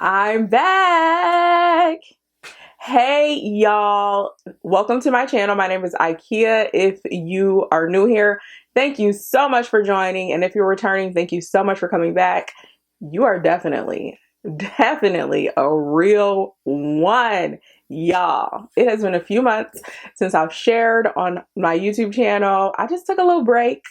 I'm back. Hey y'all, welcome to my channel. My name is Ikea. If you are new here, thank you so much for joining. And if you're returning, thank you so much for coming back. You are definitely a real one, y'all. It has been a few months since I've shared on my YouTube channel. I just took a little break.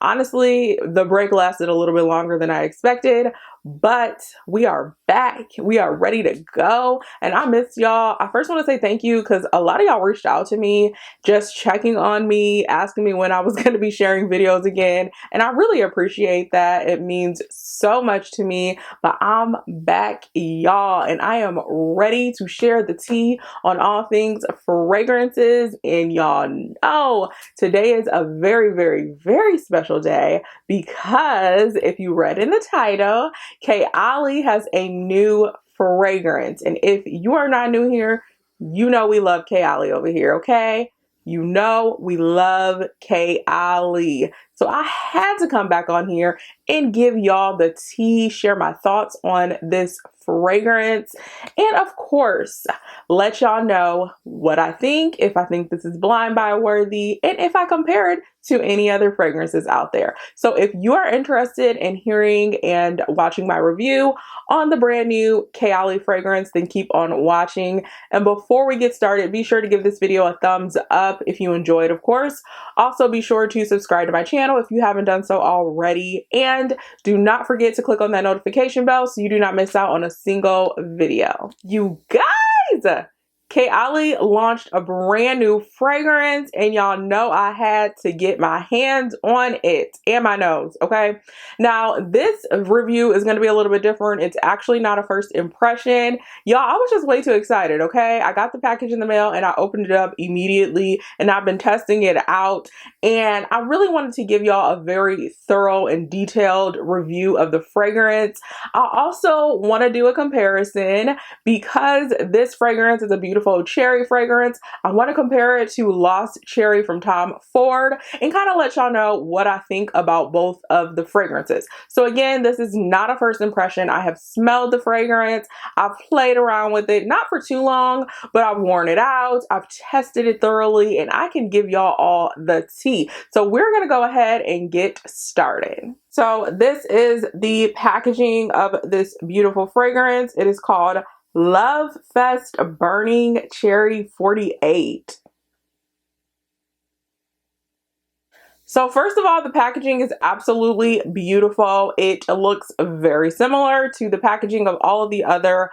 Honestly, the break lasted a little bit longer than I expected, but we are back. We are ready to go. And I miss y'all. I first want to say thank you because a lot of y'all reached out to me, just checking on me, asking me when I was going to be sharing videos again. And I really appreciate that. It means so much to me. But I'm back, y'all, and I am ready to share the tea on all things fragrances. And y'all know today is a very special day because if you read in the title, Kayali has a new fragrance. And if you are not new here, you know we love Kayali over here, okay? You know we love Kayali. So I had to come back on here and give y'all the tea, share my thoughts on this fragrance, and of course, let y'all know what I think, if I think this is blind buy worthy, and if I compare it to any other fragrances out there. So if you are interested in hearing and watching my review on the brand new Kayali fragrance, then keep on watching. And before we get started, be sure to give this video a thumbs up if you enjoyed, of course. Also, be sure to subscribe to my channel if you haven't done so already. And do not forget to click on that notification bell so you do not miss out on a single video. You guys! Kayali launched a brand new fragrance and y'all know I had to get my hands on it and my nose, okay? Now, this review is going to be a little bit different. It's actually not a first impression. Y'all, I was just way too excited, okay? I got the package in the mail and I opened it up immediately and I've been testing it out and I really wanted to give y'all a very thorough and detailed review of the fragrance. I also want to do a comparison because this fragrance is a beautiful cherry fragrance. I want to compare it to Lost Cherry from Tom Ford and kind of let y'all know what I think about both of the fragrances. So again, this is not a first impression. I have smelled the fragrance. I've played around with it, not for too long, but I've worn it out. I've tested it thoroughly and I can give y'all all the tea. So we're going to go ahead and get started. So this is the packaging of this beautiful fragrance. It is called Lovefest Burning Cherry 48. So first of all, the packaging is absolutely beautiful. It looks very similar to the packaging of all of the other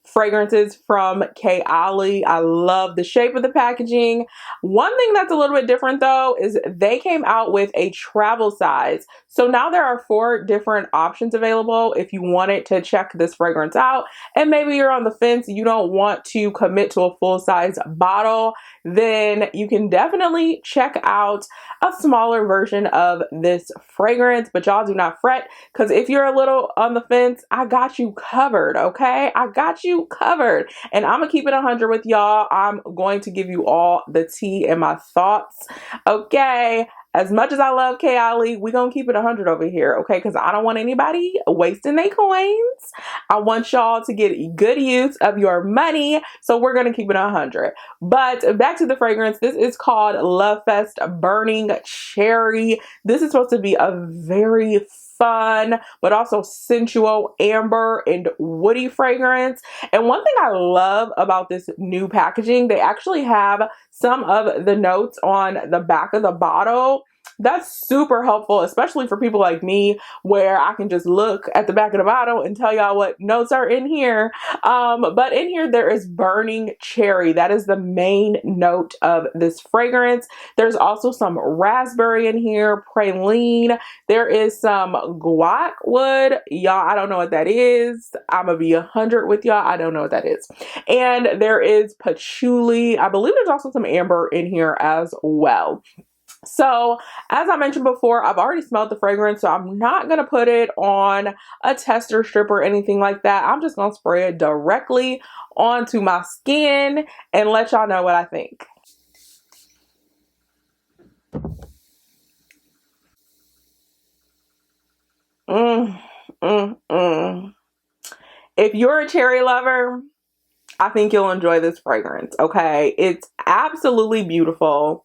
fragrances from Kayali. I love the shape of the packaging. One thing that's a little bit different though is they came out with a travel size. So now there are 4 different options available if you wanted to check this fragrance out and maybe you're on the fence, you don't want to commit to a full size bottle, then you can definitely check out a smaller version of this fragrance. But y'all do not fret because if you're a little on the fence, I got you covered, okay? I got you covered. And I'm gonna keep it 100 with y'all. I'm going to give you all the tea and my thoughts, okay? As much as I love Kayali, we're going to keep it 100 over here, okay? Because I don't want anybody wasting their coins. I want y'all to get good use of your money, so we're going to keep it 100. But back to the fragrance. This is called Lovefest Burning Cherry. This is supposed to be a very fun, but also sensual amber and woody fragrance. And one thing I love about this new packaging, they actually have some of the notes on the back of the bottle. That's super helpful, especially for people like me, where I can just look at the back of the bottle and tell y'all what notes are in here. But in here, there is burning cherry. That is the main note of this fragrance. There's also some raspberry in here, praline. There is some guac wood. Y'all, I don't know what that is. I'm gonna be 100 with y'all. I don't know what that is. And there is patchouli. I believe there's also some amber in here as well. So as I mentioned before, I've already smelled the fragrance, so I'm not going to put it on a tester strip or anything like that. I'm just going to spray it directly onto my skin and let y'all know what I think. Mm, mm, mm. If you're a cherry lover, I think you'll enjoy this fragrance, okay? It's absolutely beautiful.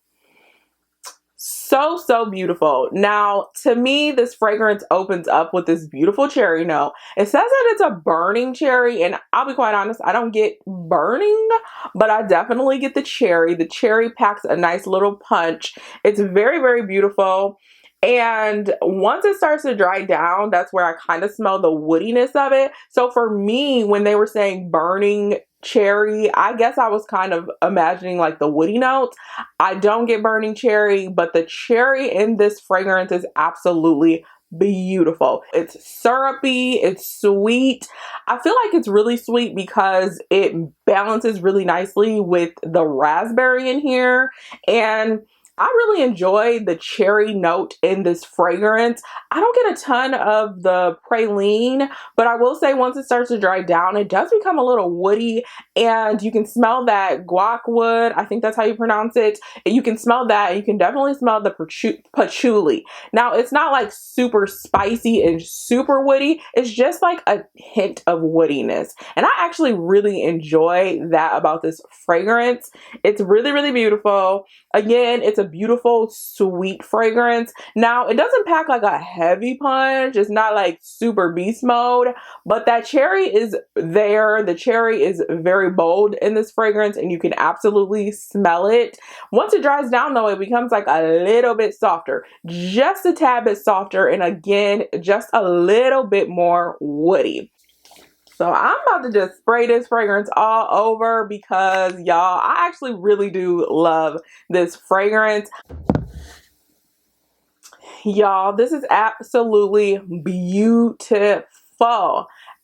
So, so beautiful. Now, to me, this fragrance opens up with this beautiful cherry note. It says that it's a burning cherry, and I'll be quite honest, I don't get burning, but I definitely get the cherry. The cherry packs a nice little punch. It's very, very beautiful. And once it starts to dry down, that's where I kind of smell the woodiness of it. So for me, when they were saying burning cherry, I guess I was kind of imagining like the woody notes. I don't get burning cherry, but the cherry in this fragrance is absolutely beautiful. It's syrupy, it's sweet. I feel like it's really sweet because it balances really nicely with the raspberry in here. And I really enjoy the cherry note in this fragrance. I don't get a ton of the praline, but I will say once it starts to dry down, it does become a little woody, and you can smell that guac wood. I think that's how you pronounce it. You can smell that. You can definitely smell the patchouli. Now, it's not like super spicy and super woody. It's just like a hint of woodiness. And I actually really enjoy that about this fragrance. It's really, really beautiful. Again, it's a beautiful, sweet fragrance. Now, it doesn't pack like a heavy punch. It's not like super beast mode, but that cherry is there. The cherry is very bold in this fragrance, and you can absolutely smell it. Once it dries down, though, it becomes like a little bit softer, just a tad bit softer, and again, just a little bit more woody. So I'm about to just spray this fragrance all over because, y'all, I actually really do love this fragrance. Y'all, this is absolutely beautiful.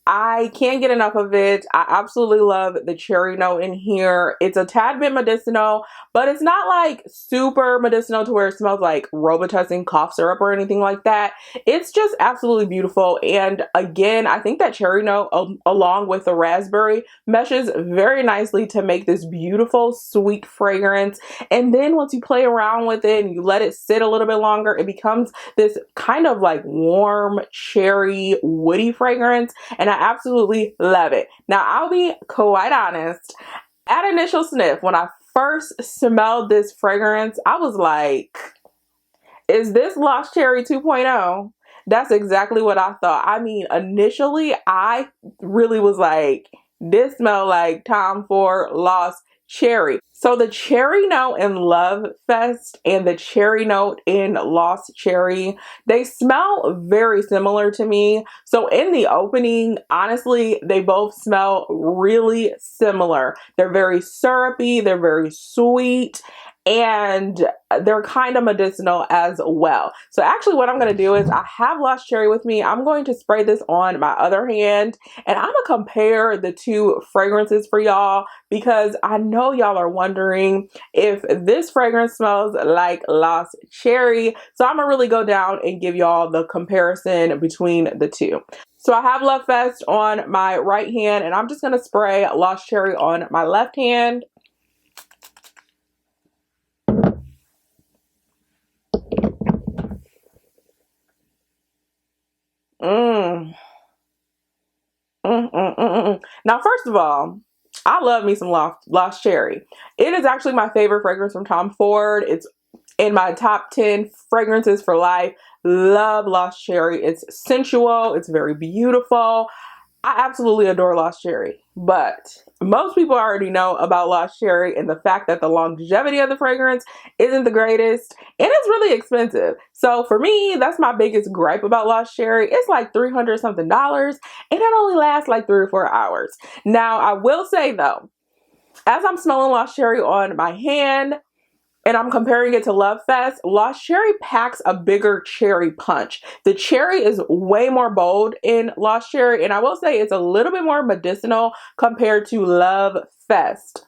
I can't get enough of it. I absolutely love the cherry note in here. It's a tad bit medicinal, but it's not like super medicinal to where it smells like Robitussin cough syrup or anything like that. It's just absolutely beautiful. And again, I think that cherry note along with the raspberry meshes very nicely to make this beautiful, sweet fragrance. And then once you play around with it and you let it sit a little bit longer, it becomes this kind of like warm, cherry, woody fragrance. And I absolutely love it. Now, I'll be quite honest. At initial sniff, when I first smelled this fragrance, I was like, is this Lost Cherry 2.0? That's exactly what I thought. I mean, initially, I really was like, this smelled like Tom Ford Lost Cherry. So the cherry note in Lovefest and the cherry note in Lost Cherry, they smell very similar to me. So in the opening, honestly, they both smell really similar. They're very syrupy, they're very sweet, and they're kind of medicinal as well. So actually what I'm going to do is I have Lost Cherry with me. I'm going to spray this on my other hand, and I'm going to compare the two fragrances for y'all because I know y'all are wondering if this fragrance smells like Lost Cherry. So I'm going to really go down and give y'all the comparison between the two. So I have Lovefest on my right hand, and I'm just going to spray Lost Cherry on my left hand. Now, first of all, I love me some Lost Cherry. It is actually my favorite fragrance from Tom Ford. It's in my top 10 fragrances for life. Love Lost Cherry. It's sensual. It's very beautiful. I absolutely adore Lost Cherry, but most people already know about Lost Cherry and the fact that the longevity of the fragrance isn't the greatest, and it's really expensive. So for me, that's my biggest gripe about Lost Cherry. It's like $300 something, and it only lasts like 3 or 4 hours. Now, I will say though, as I'm smelling Lost Cherry on my hand, and I'm comparing it to Lovefest, Lost Cherry packs a bigger cherry punch. The cherry is way more bold in Lost Cherry, and I will say it's a little bit more medicinal compared to Lovefest.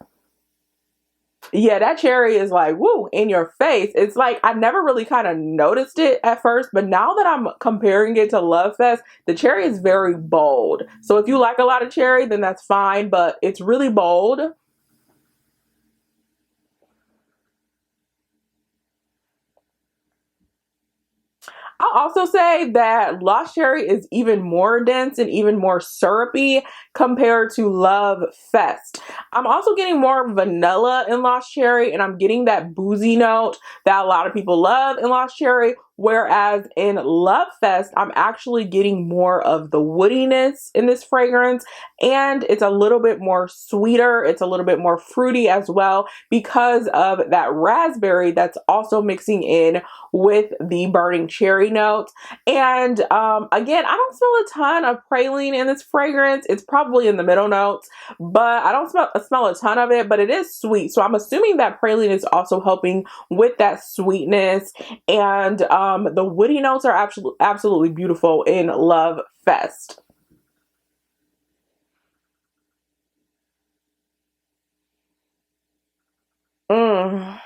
Yeah, that cherry is like, woo, in your face. It's like, I never really kind of noticed it at first, but now that I'm comparing it to Lovefest, the cherry is very bold. So if you like a lot of cherry, then that's fine, but it's really bold. I'll also say that Lost Cherry is even more dense and even more syrupy compared to Love Fest. I'm also getting more vanilla in Lost Cherry, and I'm getting that boozy note that a lot of people love in Lost Cherry. Whereas in Love Fest, I'm actually getting more of the woodiness in this fragrance, and it's a little bit more sweeter. It's a little bit more fruity as well because of that raspberry that's also mixing in with the burning cherry notes. And again, I don't smell a ton of praline in this fragrance. It's probably in the middle notes, but I don't smell a ton of it, but it is sweet. So I'm assuming that praline is also helping with that sweetness. And the woody notes are absolutely beautiful in Love Fest. Mm.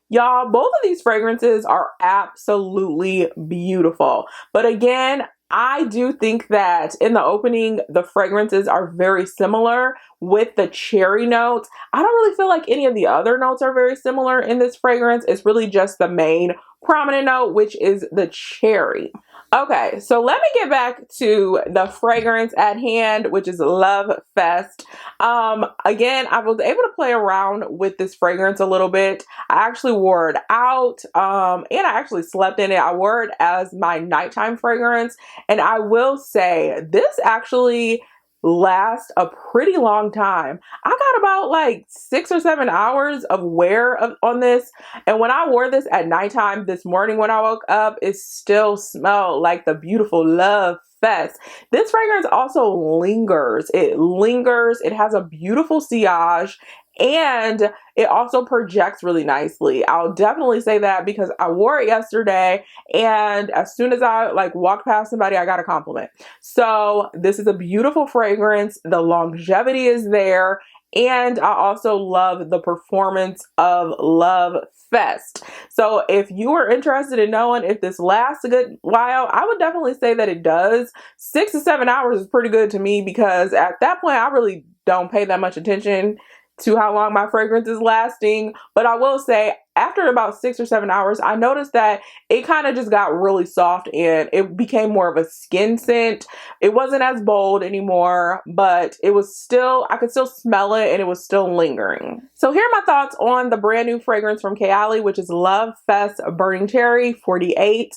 Y'all, both of these fragrances are absolutely beautiful. But again, I do think that in the opening, the fragrances are very similar with the cherry notes. I don't really feel like any of the other notes are very similar in this fragrance. It's really just the main prominent note, which is the cherry. Okay, so let me get back to the fragrance at hand, which is Love Fest. Again, I was able to play around with this fragrance a little bit. I actually wore it out, and I actually slept in it. I wore it as my nighttime fragrance, and I will say this actually lasts a pretty long time. I got about like 6 or 7 hours of wear on this, and when I wore this at nighttime this morning when I woke up, it still smelled like the beautiful Love Fest. This fragrance also lingers. It lingers. It has a beautiful sillage, and it also projects really nicely. I'll definitely say that because I wore it yesterday, and as soon as I like walked past somebody, I got a compliment. So this is a beautiful fragrance. The longevity is there. And I also love the performance of Love Fest. So if you are interested in knowing if this lasts a good while, I would definitely say that it does. 6 to 7 hours is pretty good to me because at that point, I really don't pay that much attention to how long my fragrance is lasting. But I will say after about 6 or 7 hours, I noticed that it kind of just got really soft and it became more of a skin scent. It wasn't as bold anymore, but it was still, I could still smell it and it was still lingering. So here are my thoughts on the brand new fragrance from Kayali, which is Love Fest Burning Cherry 48.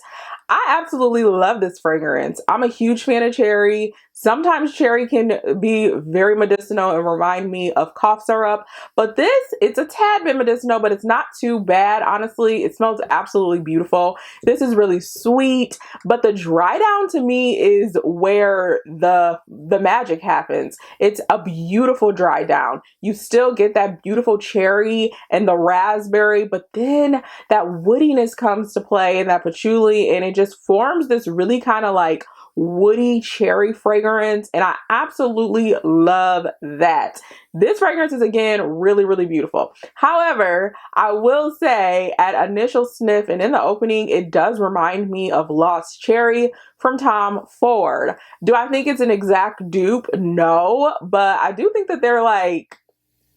I absolutely love this fragrance. I'm a huge fan of cherry. Sometimes cherry can be very medicinal and remind me of cough syrup, but this, it's a tad bit medicinal, but it's not too bad. Honestly, it smells absolutely beautiful. This is really sweet, but the dry down to me is where the magic happens. It's a beautiful dry down. You still get that beautiful cherry and the raspberry, but then that woodiness comes to play and that patchouli, and it just forms this really kind of like woody cherry fragrance, and I absolutely love that. This fragrance is again really, really beautiful. However, I will say at initial sniff and in the opening, it does remind me of Lost Cherry from Tom Ford. Do I think it's an exact dupe? No, but I do think that they're like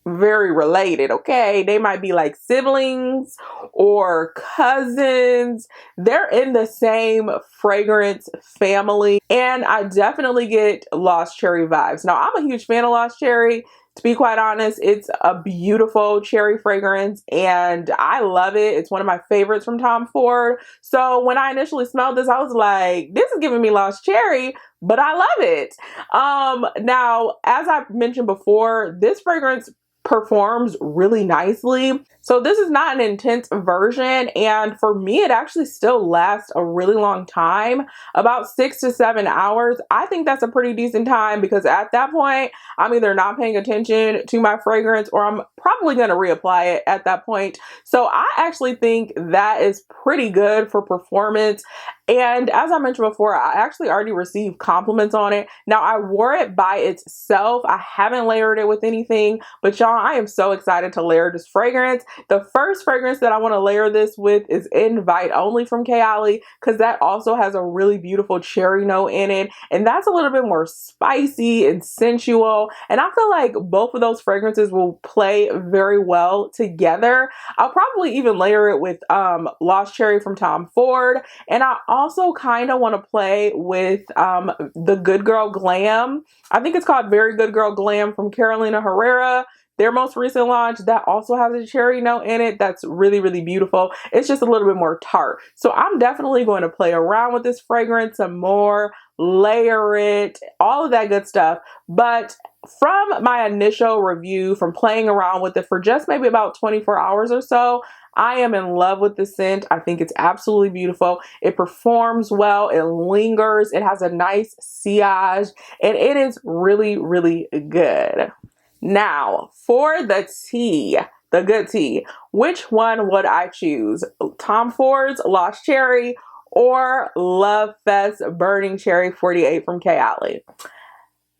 very related, okay? They might be like siblings or cousins. They're in the same fragrance family, and I definitely get Lost Cherry vibes. Now, I'm a huge fan of Lost Cherry. To be quite honest, it's a beautiful cherry fragrance and I love it. It's one of my favorites from Tom Ford. So when I initially smelled this, I was like, this is giving me Lost Cherry, but I love it. Now, as I mentioned before, this fragrance performs really nicely. So this is not an intense version, and for me it actually still lasts a really long time, about 6 to 7 hours. I think that's a pretty decent time because at that point I'm either not paying attention to my fragrance or I'm probably going to reapply it at that point. So I actually think that is pretty good for performance. And as I mentioned before, I actually already received compliments on it. Now, I wore it by itself. I haven't layered it with anything, but y'all, I am so excited to layer this fragrance. The first fragrance that I want to layer this with is Invite Only from Kayali, because that also has a really beautiful cherry note in it, and that's a little bit more spicy and sensual, and I feel like both of those fragrances will play very well together. I'll probably even layer it with Lost Cherry from Tom Ford, and I also kind of want to play with the Good Girl Glam. I think it's called Very Good Girl Glam from Carolina Herrera. Their most recent launch that also has a cherry note in it that's really, really beautiful. It's just a little bit more tart. So I'm definitely going to play around with this fragrance some more, layer it, all of that good stuff. But from my initial review, from playing around with it for just maybe about 24 hours or so, I am in love with the scent. I think it's absolutely beautiful. It performs well. It lingers. It has a nice sillage, and it is really, really good. Now, for the tea, the good tea, which one would I choose? Tom Ford's Lost Cherry or Lovefest Burning Cherry 48 from Kayali?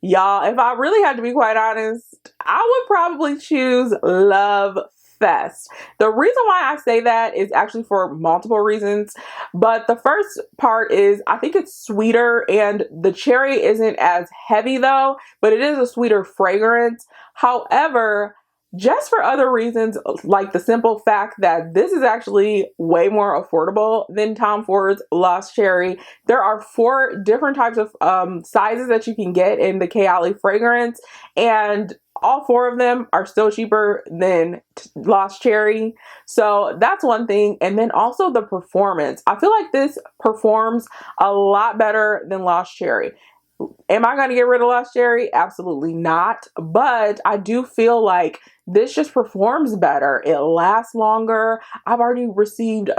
Y'all, if I really had to be quite honest, I would probably choose Lovefest. The reason why I say that is actually for multiple reasons, but the first part is I think it's sweeter, and the cherry isn't as heavy though, but it is a sweeter fragrance. However, just for other reasons, like the simple fact that this is actually way more affordable than Tom Ford's Lost Cherry. There are 4 different types of sizes that you can get in the Kayali fragrance, and all 4 of them are still cheaper than Lost Cherry. So that's one thing. And then also the performance. I feel like this performs a lot better than Lost Cherry. Am I going to get rid of Lost Cherry? Absolutely not. But I do feel like this just performs better. It lasts longer. I've already received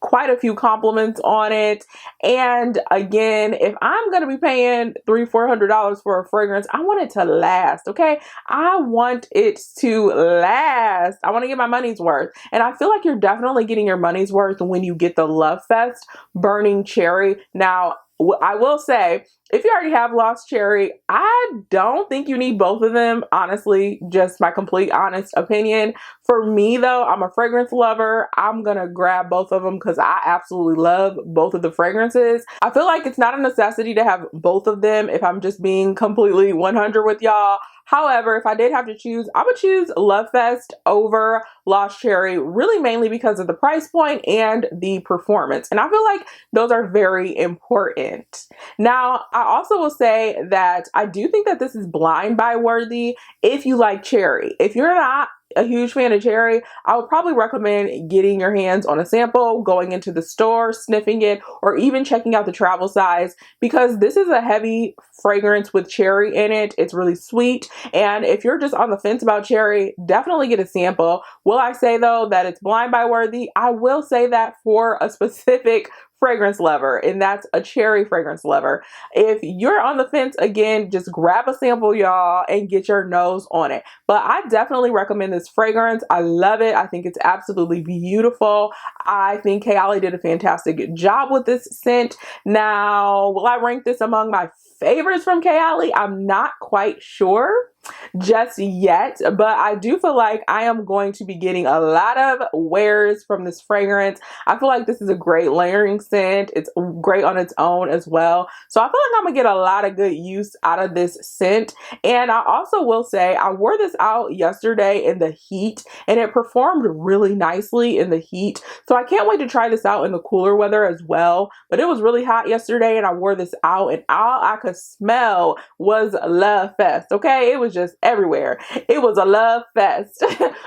quite a few compliments on it. And again, if I'm going to be paying $300-400 for a fragrance, I want it to last. Okay. I want it to last. I want to get my money's worth. And I feel like you're definitely getting your money's worth when you get the Lovefest Burning Cherry. Now, I will say, if you already have Lost Cherry, I don't think you need both of them. Honestly, just my complete honest opinion. For me though, I'm a fragrance lover. I'm gonna grab both of them because I absolutely love both of the fragrances. I feel like it's not a necessity to have both of them if I'm just being completely 100 with y'all. However, if I did have to choose, I would choose Lovefest over Lost Cherry, really mainly because of the price point and the performance. And I feel like those are very important. Now, I also will say that I do think that this is blind buy worthy if you like cherry. If you're not a huge fan of cherry, I would probably recommend getting your hands on a sample, going into the store, sniffing it, or even checking out the travel size, because this is a heavy fragrance with cherry in it. It's really sweet. And if you're just on the fence about cherry, definitely get a sample. Will I say though that it's blind buy worthy? I will say that for a specific fragrance lover, and that's a cherry fragrance lover. If you're on the fence, again, just grab a sample, y'all, and get your nose on it. But I definitely recommend this fragrance. I love it. I think it's absolutely beautiful. I think Kayali did a fantastic job with this scent. Now, will I rank this among my favorites from Kayali? I'm not quite sure just yet, but I do feel like I am going to be getting a lot of wears from this fragrance. I feel like this is a great layering scent. It's great on its own as well. So I feel like I'm gonna get a lot of good use out of this scent. And I also will say I wore this out yesterday in the heat, and it performed really nicely in the heat. So I can't wait to try this out in the cooler weather as well. But it was really hot yesterday, and I wore this out, and all I could smell was Lovefest. Okay, it was just everywhere. It was a love fest.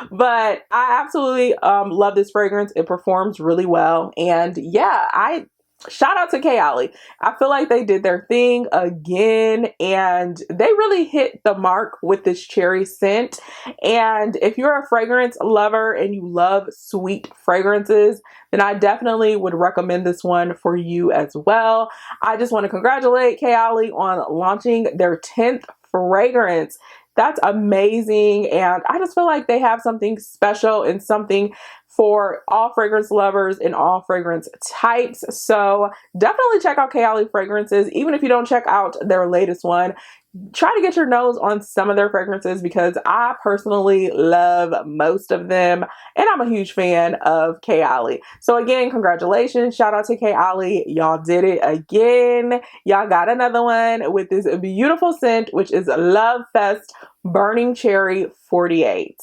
But I absolutely love this fragrance. It performs really well. And yeah, shout out to Kayali. I feel like they did their thing again, and they really hit the mark with this cherry scent. And if you're a fragrance lover and you love sweet fragrances, then I definitely would recommend this one for you as well. I just want to congratulate Kayali on launching their 10th fragrance. That's amazing. And I just feel like they have something special and something for all fragrance lovers and all fragrance types. So definitely check out Kayali fragrances. Even if you don't check out their latest one, try to get your nose on some of their fragrances because I personally love most of them, and I'm a huge fan of Kayali. So again, congratulations. Shout out to Kayali. Y'all did it again. Y'all got another one with this beautiful scent, which is Lovefest Burning Cherry 48.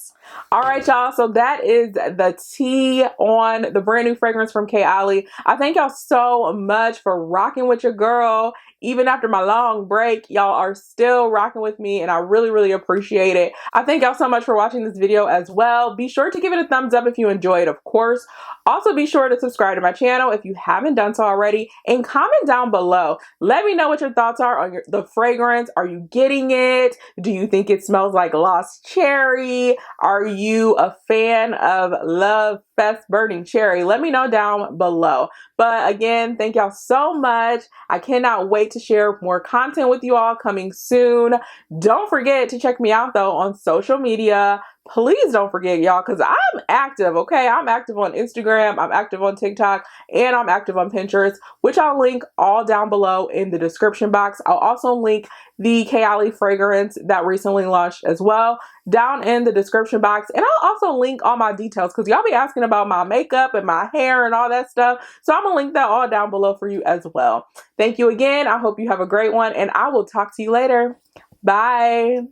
All right, y'all. So that is the tea on the brand new fragrance from Kayali. I thank y'all so much for rocking with your girl. Even after my long break, y'all are still rocking with me, and I really, really appreciate it. I thank y'all so much for watching this video as well. Be sure to give it a thumbs up if you enjoyed, of course. Also, be sure to subscribe to my channel if you haven't done so already, and comment down below. Let me know what your thoughts are on the fragrance. Are you getting it? Do you think it smells like lost cherry? Are you a fan of Lovefest Burning Cherry? Let me know down below. But again, thank y'all so much. I cannot wait to share more content with you all coming soon. Don't forget to check me out though on social media. Please don't forget, y'all, because I'm active, okay? I'm active on Instagram, I'm active on TikTok, and I'm active on Pinterest, which I'll link all down below in the description box. I'll also link the Kayali fragrance that recently launched as well down in the description box. And I'll also link all my details because y'all be asking about my makeup and my hair and all that stuff. So I'm going to link that all down below for you as well. Thank you again. I hope you have a great one, and I will talk to you later. Bye.